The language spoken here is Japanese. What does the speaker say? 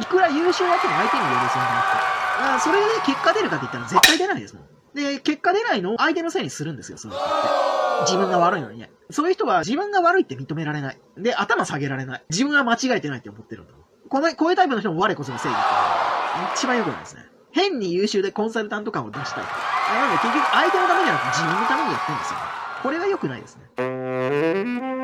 いくら優秀だっても相手による存在って。それで結果出るかって言ったら絶対出ないですもん。で、結果出ないのを相手のせいにするんですよ、そういう人って。自分が悪いのにね。そういう人は自分が悪いって認められない。で、頭下げられない。自分は間違えてないって思ってるんだ。こういうタイプの人も我こその正義って一番良くないですね。変に優秀でコンサルタント感を出したい。なので結局相手のためじゃなくて自分のためにやってるんですよ。これが良くないですね。